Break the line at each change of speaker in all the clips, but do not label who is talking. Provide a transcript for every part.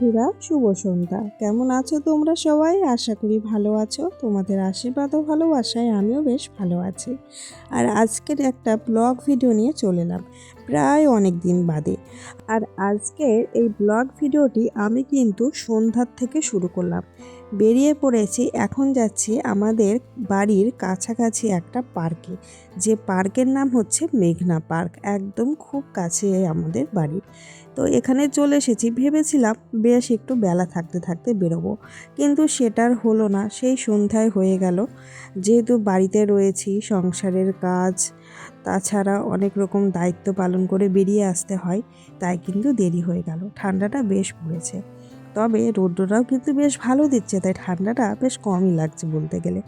বন্ধুরা, শুভ সন্ধ্যা। কেমন আছো তোমরা সবাই? আশা করি ভালো আছো। তোমাদের আশীর্বাদ ও ভালোবাসায় আমিও বেশ ভালো আছি। আর আজকের একটা ব্লগ ভিডিও নিয়ে চলে এলাম প্রায় অনেক দিন বাদে। আর আজকের এই ব্লগ ভিডিওটি আমি কিন্তু সন্ধ্যার থেকে শুরু করলাম। বেরিয়ে পড়েছি, এখন যাচ্ছি আমাদের বাড়ির কাছাকাছি একটা পার্কে, যে পার্কের নাম হচ্ছে মেঘনা পার্ক। একদম খুব কাছে আমাদের বাড়ি। তো এখানে চলে এসেছি, ভেবেছিলাম বেশ একটু বেলা থাকতে থাকতে বেরোবো, কিন্তু সেটার হলো না। সেই সন্ধ্যায় হয়ে গেল। যেহেতু বাড়িতে রয়েছি, সংসারের কাজ, তাছাড়া অনেক রকম দায়িত্ব পালন করে বেরিয়ে আসতে হয়, তাই কিন্তু দেরি হয়ে গেল। ঠান্ডাটা বেশ পড়েছে, তবে রৌদ্রটাও কিন্তু বেশ ভালো দিচ্ছে, তাই ঠান্ডাটা বেশ কমই লাগছে বলতে গেলে।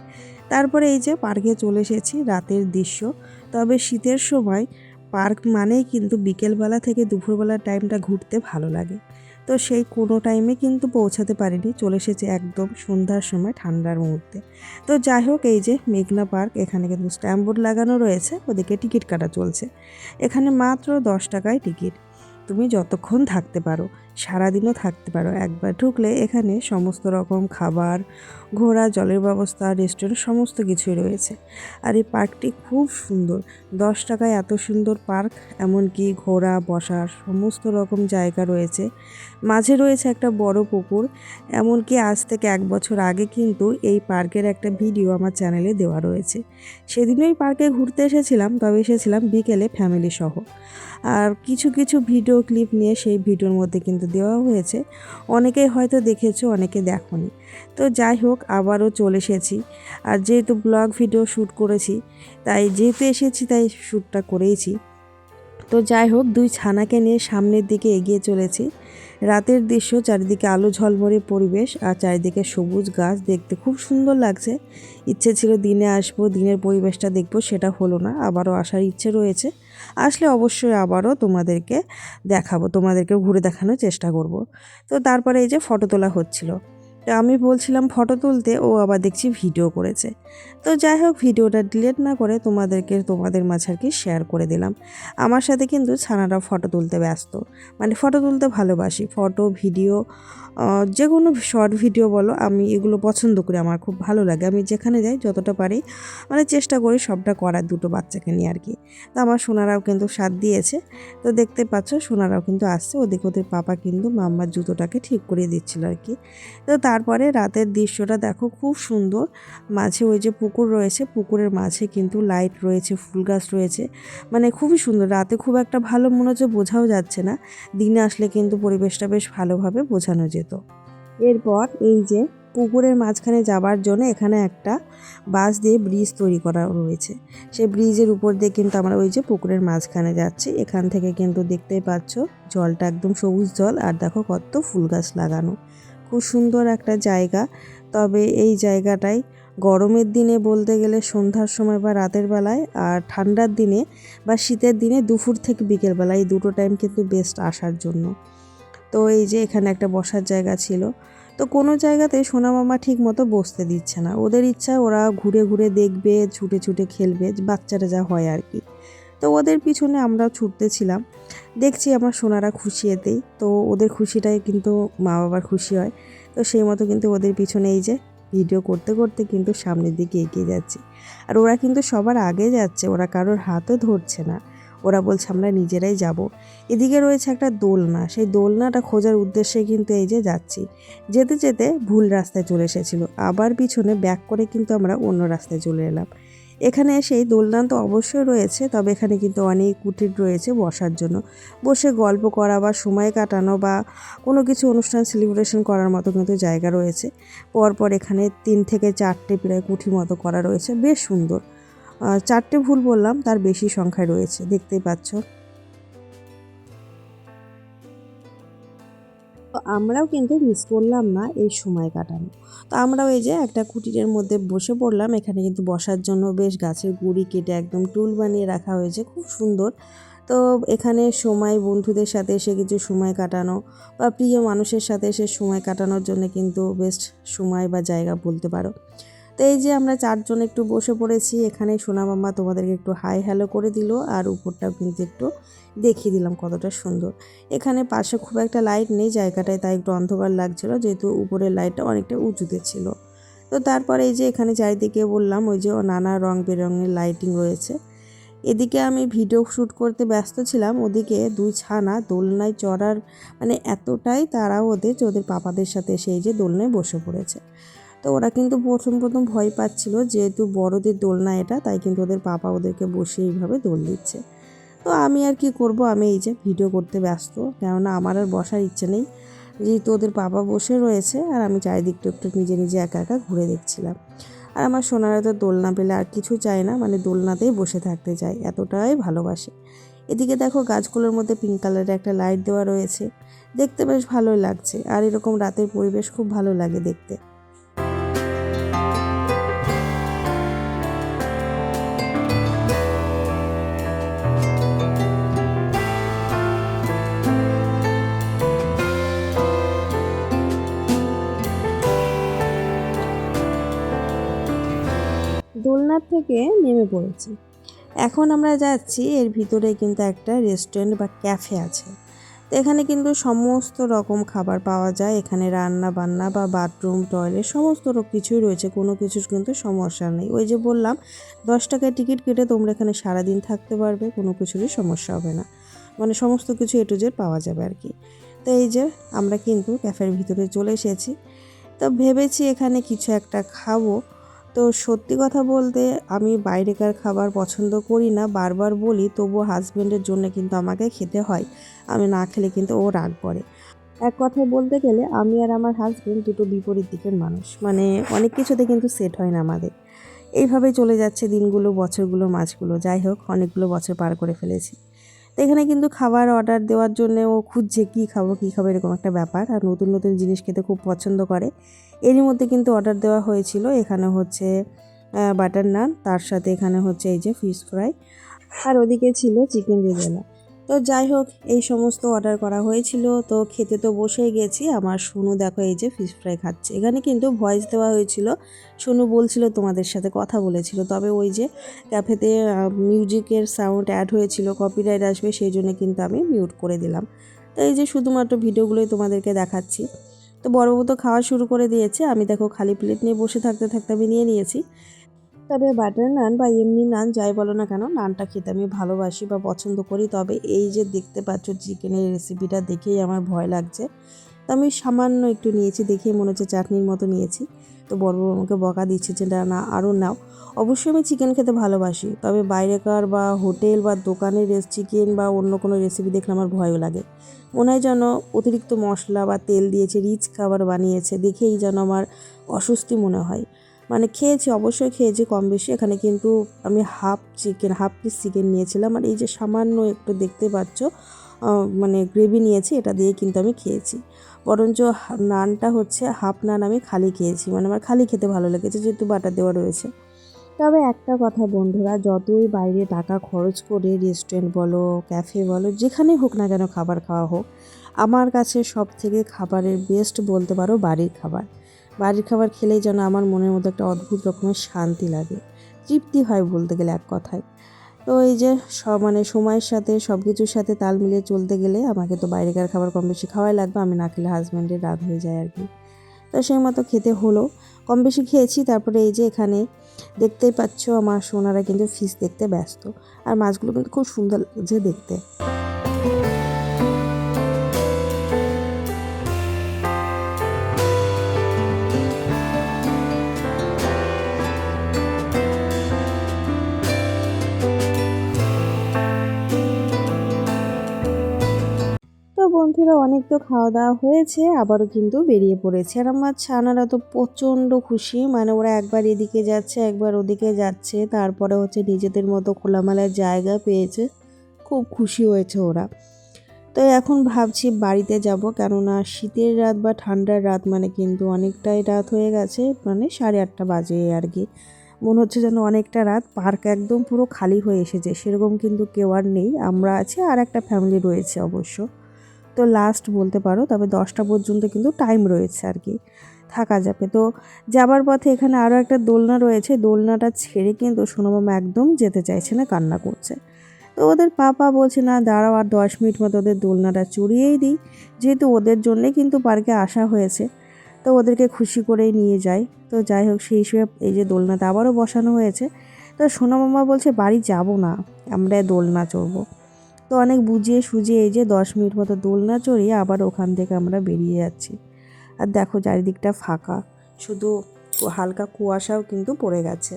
তারপরে এই যে পার্কে চলে এসেছি, রাতের দৃশ্য। তবে শীতের সময় পার্ক মানেই কিন্তু বিকেলবেলা থেকে দুপুরবেলার টাইমটা ঘুরতে ভালো লাগে। তো সেই কোনো টাইমে কিন্তু পৌঁছাতে পারিনি, চলে এসেছে একদম সন্ধ্যার সময় ঠান্ডার মুহূর্তে। তো যাই হোক, এই যে মেঘনা পার্ক, এখানে কিন্তু স্ট্যাম্প বোর্ড লাগানো রয়েছে, ওদিকে টিকিট কাটা চলছে। এখানে মাত্র 10 টাকায় টিকিট। তুমি যতক্ষণ থাকতে পারো, সারাদিনও থাকতে পারো। একবার ঢুকলে এখানে সমস্ত রকম খাবার, ঘোরা, জলের ব্যবস্থা, রেস্টুরেন্ট সমস্ত কিছুই রয়েছে। আর এই পার্কটি খুব সুন্দর। 10 টাকায় এত সুন্দর পার্ক, এমনকি ঘোরা, বসার সমস্ত রকম জায়গা রয়েছে। মাঝে রয়েছে একটা বড় পুকুর। এমনকি আজ থেকে 1 বছর আগে কিন্তু এই পার্কের একটা ভিডিও আমার চ্যানেলে দেওয়া রয়েছে। সেদিনও এই পার্কে ঘুরতে এসেছিলাম, তবে এসেছিলাম বিকেলে ফ্যামিলি সহ। আর কিছু কিছু ভিডিও ক্লিপ নিয়ে সেই ভিডিওর মধ্যে কিন্তু দেওয়া হয়েছে। অনেকেই হয়তো দেখেছো, অনেকে দেখোনি। তো যাই হোক, আবারও চলে এসেছি। আর যেহেতু ব্লগ ভিডিও শ্যুট করেছি, তাই যেহেতু এসেছি তাই শ্যুটটা করেইছি। তো যাই হোক, 2 ছানাকে নিয়ে সামনের দিকে এগিয়ে চলেছি। রাতের দৃশ্য, চারিদিকে আলো ঝলমলে পরিবেশ, আর চারিদিকে সবুজ গাছ, দেখতে খুব সুন্দর লাগছে। ইচ্ছে ছিল দিনে আসবো, দিনের পরিবেশটা দেখবো, সেটা হলো না। আবারও আসার ইচ্ছে রয়েছে। আসলে অবশ্যই আবারও তোমাদেরকে দেখাবো, তোমাদেরকেও ঘুরে দেখানোর চেষ্টা করব। তো তারপরে এই যে ফটো তোলা হচ্ছিল, তো আমি বলছিলাম ফটো তুলতে, ও আবার দেখছি ভিডিও করেছে। তো যাই হোক, ভিডিওটা ডিলিট না করে তোমাদের মাঝে আর কি শেয়ার করে দিলাম। আমার সাথে কিন্তু ছানারা ফটো তুলতে ব্যস্ত, মানে ফটো তুলতে ভালোবাসি। ফটো, ভিডিও, যে কোনো শর্ট ভিডিও বলো, আমি এগুলো পছন্দ করি, আমার খুব ভালো লাগে। আমি যেখানে যাই যতটা পারি মানে চেষ্টা করি সবটা করার, দুটো বাচ্চাকে নিয়ে আর কি। তো আমার সোনারাও কিন্তু সাথ দিয়েছে। তো দেখতে পাচ্ছ, সোনারাও কিন্তু আসছে। ওদের পাপা কিন্তু মাম্মার জুতোটাকে ঠিক করিয়ে দিচ্ছিল আর কি। তো তারপরে রাতের দৃশ্যটা দেখো, খুব সুন্দর। মাঝে ওই যে পুকুর রয়েছে, পুকুরের মাঝে কিন্তু লাইট রয়েছে, ফুল গাছ রয়েছে, মানে খুবই সুন্দর। রাতে খুব একটা ভালো মনে হচ্ছে, বোঝাও যাচ্ছে না। দিনে আসলে কিন্তু পরিবেশটা বেশ ভালোভাবে বোঝানো যেত। এরপর এই যে পুকুরের মাঝখানে যাবার জন্য এখানে একটা বাঁশ দিয়ে ব্রিজ তৈরি করা রয়েছে। সেই ব্রিজের উপর দিয়ে কিন্তু আমরা ওই যে পুকুরের মাঝখানে যাচ্ছি। এখান থেকে কিন্তু দেখতেই পাচ্ছ জলটা একদম সবুজ জল, আর দেখো কত ফুল গাছ লাগানো। খুব সুন্দর একটা জায়গা। তবে এই জায়গাটায় গরমের দিনে বলতে গেলে সন্ধ্যার সময় বা রাতের বেলায়, আর ঠান্ডার দিনে বা শীতের দিনে দুপুর থেকে বিকেলবেলা, এই দুটো টাইম কিন্তু বেস্ট আসার জন্য। তো এই যে এখানে একটা বসার জায়গা ছিল। তো কোনো জায়গাতে সোনা মামা ঠিক মতো বসতে দিচ্ছে না। ওদের ইচ্ছা, ওরা ঘুরে ঘুরে দেখবে, ছুটে ছুটে খেলবে, বাচ্চারা যা হয় আর কি। তো ওদের পিছনে আমরাও ছুটতেছিলাম। দেখছি আমার সোনারা খুশি এতেই, তো ওদের খুশিটাই কিন্তু মা বাবার খুশি হয়। তো সেই মতো কিন্তু ওদের পিছনে এই যে ভিডিও করতে করতে কিন্তু সামনের দিকে এগিয়ে যাচ্ছি। আর ওরা কিন্তু সবার আগে যাচ্ছে, ওরা কারোর হাতও ধরছে না। ওরা বলছে আমরা নিজেরাই যাব। এদিকে রয়েছে একটা দোলনা, সেই দোলনাটা খোঁজার উদ্দেশ্যে কিন্তু এই যে যাচ্ছি। যেতে যেতে ভুল রাস্তায় চলে এসেছিল, আবার পিছনে ব্যাক করে কিন্তু আমরা অন্য রাস্তায় চলে এলাম। এখানে সেই দোলনা তো অবশ্যই রয়েছে, তবে এখানে কিন্তু অনেক কুটির রয়েছে বসার জন্য, বসে গল্প করা বা সময় কাটানো বা কোনো কিছু অনুষ্ঠান সেলিব্রেশন করার মতো কিন্তু জায়গা রয়েছে। পরপর এখানে 3 থেকে 4টে প্রায় কুঠি মতো করা রয়েছে, বেশ সুন্দর। 4টে ভুল বললাম, তার বেশি সংখ্যায় রয়েছে, দেখতেই পাচ্ছ। তো আমরাও কিন্তু মিস করলাম না এই সময় কাটানো। তো আমরাও এই যে একটা কুটিরের মধ্যে বসে পড়লাম। এখানে কিন্তু বসার জন্য বেশ গাছের গুঁড়ি কেটে একদম টুল বানিয়ে রাখা হয়েছে, খুব সুন্দর। তো এখানে সময়, বন্ধুদের সাথে এসে কিছু সময় কাটানো বা প্রিয় মানুষের সাথে এসে সময় কাটানোর জন্য কিন্তু বেস্ট সময় বা জায়গা বলতে পারো। তো এই যে আমরা 4 জন একটু বসে পড়েছি এখানে। সোনা মাম্মা তোমাদেরকে একটু হাই হ্যালো করে দিল, আর উপরটাও কিন্তু একটু দেখিয়ে দিলাম কতটা সুন্দর। এখানে পাশে খুব একটা লাইট নেই জায়গাটায়, তাই একটু অন্ধকার লাগছিল, যেহেতু উপরের লাইটটা অনেকটা উঁচুতে ছিল। তো তারপরে এই যে এখানে চারিদিকে বললাম ওই যে নানা রং বেরঙের লাইটিং রয়েছে। এদিকে আমি ভিডিও শ্যুট করতে ব্যস্ত ছিলাম, ওদিকে 2 ছানা দোলনায় চড়ার মানে এতটাই তারা ওদের যে ওদের পাপাদের সাথে সেই যে দোলনায় বসে পড়েছে। তো ওরা কিন্তু প্রথম ভয় পাচ্ছিল, যেহেতু বড়দের দোলনা এটা, তাই কিন্তু ওদের পাপা ওদেরকে বসে এইভাবে দোল দিচ্ছে। তো আমি আর কি করব, আমি এই যে ভিডিও করতে ব্যস্ত, কেননা আমার আর বসার ইচ্ছে নেই, যেহেতু ওদের বাবা বসে রয়েছে আর আমি চারিদিকটা একটু নিজে নিজে একা একা ঘুরে দেখছিলাম। আর আমার সোনারা তো দোলনা পেলে আর কিছু চায় না, মানে দোলনাতেই বসে থাকতে চায়, এতটাই ভালোবাসে। এদিকে দেখো গাছগুলোর মধ্যে পিঙ্ক কালারের একটা লাইট দেওয়া রয়েছে, দেখতে বেশ ভালোই লাগছে। আর এরকম রাতের পরিবেশ খুব ভালো লাগে দেখতে। দোলনার থেকে নেমে পড়েছি, এখন আমরা যাচ্ছি এর ভিতরে কিন্তু একটা রেস্টুরেন্ট বা ক্যাফে আছে। তো এখানে কিন্তু সমস্ত রকম খাবার পাওয়া যায়, এখানে রান্না বান্না বা বাথরুম টয়লেট সমস্ত কিছুই রয়েছে, কোনো কিছুর কিন্তু সমস্যা নেই। ওই যে বললাম 10 টাকায় টিকিট কেটে তোমরা এখানে সারাদিন থাকতে পারবে, কোনো কিছুরই সমস্যা হবে না, মানে সমস্ত কিছু এ টু জেড পাওয়া যাবে আর কি। তো এই যে আমরা কিন্তু ক্যাফের ভিতরে চলে এসেছি, তো ভেবেছি এখানে কিছু একটা খাবো। তো সত্যি কথা বলতে আমি বাইরেকার খাবার পছন্দ করি না, বারবার বলি, তবুও হাজব্যান্ডের জন্য কিন্তু আমাকে খেতে হয়, আমি না খেলে কিন্তু ও রাগ করে। এক কথায় বলতে গেলে আমি আর আমার হাজব্যান্ড দুটো বিপরীত দিকের মানুষ, মানে অনেক কিছুতে কিন্তু সেট হয় না আমাদের। এইভাবেই চলে যাচ্ছে দিনগুলো, বছরগুলো, মাসগুলো, যাই হোক অনেকগুলো বছর পার করে ফেলেছি। তো এখানে কিন্তু খাবার অর্ডার দেওয়ার জন্য ও খুঁজছে কী খাবো এরকম একটা ব্যাপার, আর নতুন নতুন জিনিস খেতে খুব পছন্দ করে। এরই মধ্যে কিন্তু অর্ডার দেওয়া হয়েছিল, এখানে হচ্ছে বাটার নান, তার সাথে এখানে হচ্ছে এই যে ফিশ ফ্রাই, আর ওদিকে ছিল চিকেন রেজালা। তো যাই হোক এই সমস্ত অর্ডার করা হয়েছিল, তো খেতে তো বসেই গেছি। আমার সোনু দেখো এই যে ফিশ ফ্রাই খাচ্ছে। এখানে কিন্তু ভয়েস দেওয়া হয়েছিল, সোনু বলছিল তোমাদের সাথে কথা বলেছিল, তবে ওই যে ক্যাফেতে মিউজিকের সাউন্ড অ্যাড হয়েছিল, কপিরাইট আসবে, সেই জন্য কিন্তু আমি মিউট করে দিলাম। তো এই যে শুধুমাত্র ভিডিওগুলোই তোমাদেরকে দেখাচ্ছি। তো বড়বাবু তো খাওয়া শুরু করে দিয়েছে, আমি দেখো খালি প্লেট নিয়ে বসে থাকতে থাকতে আমি নিয়ে নিয়েছি। তবে বাটার নান বা এমনি নান যাই বলো না কেন, নানটা খেতে আমি ভালোবাসি বা পছন্দ করি। তবে এই যে দেখতে পাচ্ছ চিকেনের রেসিপিটা দেখেই আমার ভয় লাগছে, তো আমি সামান্য একটু নিয়েছি, দেখেই মনে হচ্ছে চাটনির মতো নিয়েছি। তো বড়বাবু আমাকে বকা দিচ্ছে যে না আরও নাও। অবশ্যই আমি চিকেন খেতে ভালোবাসি, তবে বাইরেকার বা হোটেল বা দোকানের চিকেন বা অন্য কোনো রেসিপি দেখলে আমার ভয়ও লাগে, মনে হয় যেন অতিরিক্ত মশলা বা তেল দিয়েছে, রিচ খাবার বানিয়েছে, দেখেই যেন আমার অস্বস্তি মনে হয়। মানে খেয়েছি, অবশ্যই খেয়েছি কম বেশি। এখানে কিন্তু আমি হাফ পিস চিকেন নিয়েছিলাম, আর এই যে সামান্য একটু দেখতে পাচ্ছ মানে গ্রেভি নিয়েছি, এটা দিয়ে কিন্তু আমি খেয়েছি। বরঞ্চ নানটা হচ্ছে হাফ নান আমি খালি খেয়েছি, মানে আমার খালি খেতে ভালো লেগেছে, যেহেতু বাটার দেওয়া রয়েছে। তবে একটা কথা বন্ধুরা, যতই বাইরে টাকা খরচ করে রেস্টুরেন্ট বলো, ক্যাফে বলো, যেখানেই হোক না কেন খাবার খাওয়া হোক, আমার কাছে সব থেকে খাবারের বেস্ট বলতে পারো বাড়ির খাবার। বাড়ির খাবার খেলেই যেন আমার মনের মধ্যে একটা অদ্ভুত রকমের শান্তি লাগে, তৃপ্তি হয় বলতে গেলে এক কথায়। তো এই যে মানে সময়ের সাথে সব কিছুর সাথে তাল মিলিয়ে চলতে গেলে আমাকে তো বাইরেকার খাবার কম বেশি খাওয়াই লাগবে, আমি না খেলে হাজব্যান্ডের রাগ হয়ে যায় আর কি। তো সেই মতো খেতে হলো, কম বেশি খেয়েছি। তারপরে এই যে এখানে দেখতেই পাচ্ছ আমার সোনারা কিন্তু ফিশ দেখতে ব্যস্ত, আর মাছগুলো কিন্তু খুব সুন্দর লাগছে দেখতে। তো বন্ধুরা অনেক তো খাওয়া দাওয়া হয়েছে, আবারও কিন্তু বেরিয়ে পড়েছে। আর আমার ছানারা তো প্রচণ্ড খুশি, মানে ওরা একবার এদিকে যাচ্ছে একবার ওদিকে যাচ্ছে, তারপরে হচ্ছে নিজেদের মতো খোলামেলা জায়গা পেয়েছে, খুব খুশি হয়েছে ওরা। তো এখন ভাবছি বাড়িতে যাব, কেননা শীতের রাত বা ঠান্ডার রাত মানে কিন্তু অনেকটাই রাত হয়ে গেছে, মানে 8:30 বাজে আর কি। মনে হচ্ছে যেন অনেকটা রাত, পার্ক একদম পুরো খালি হয়ে এসেছে, সেরকম কিন্তু কেউ আর নেই, আমরা আছি আর একটা ফ্যামিলি রয়েছে অবশ্য। তো লাস্ট বলতে পারো, তবে 10টা পর্যন্ত কিন্তু টাইম রয়েছে আর কি, থাকা যাবে। তো যাবার পথে এখানে আরও একটা দোলনা রয়েছে, দোলনাটা ছেড়ে কিন্তু সোনা মামা একদম যেতে চাইছে না, কান্না করছে। তো ওদের পাপা বলছে না দাঁড়াও আর 10 মিনিট মতো ওদের দোলনাটা চড়িয়েই দিই, যেহেতু ওদের জন্যে কিন্তু পার্কে আসা হয়েছে, তো ওদেরকে খুশি করেই নিয়ে যাই। তো যাই হোক সেই হিসেবে এই যে দোলনাটা আবারও বসানো হয়েছে। তো সোনা মামা বলছে বাড়ি যাব না, আমরা দোলনা চড়বো। তো অনেক বুঝিয়ে সুঝিয়ে এই যে 10 মিনিট মতো দোলনা চড়িয়ে আবার ওখান থেকে আমরা বেরিয়ে যাচ্ছি। আর দেখো চারিদিকটা ফাঁকা, শুধু হালকা কুয়াশাও কিন্তু পড়ে গেছে।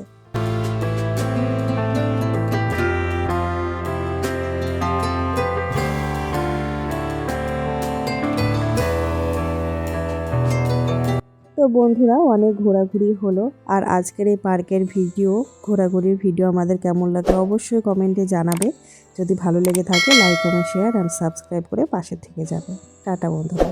তো বন্ধুরা অনেক ঘোরাঘুরি হলো, আর আজকের এই পার্কের ভিডিও, ঘোরাঘুরির ভিডিও আমাদের কেমন লাগে অবশ্যই কমেন্টে জানাবে। যদি ভালো লেগে থাকে like comment share and subscribe করে পাশে থেকে যাবে। টাটা বন্ধুরা।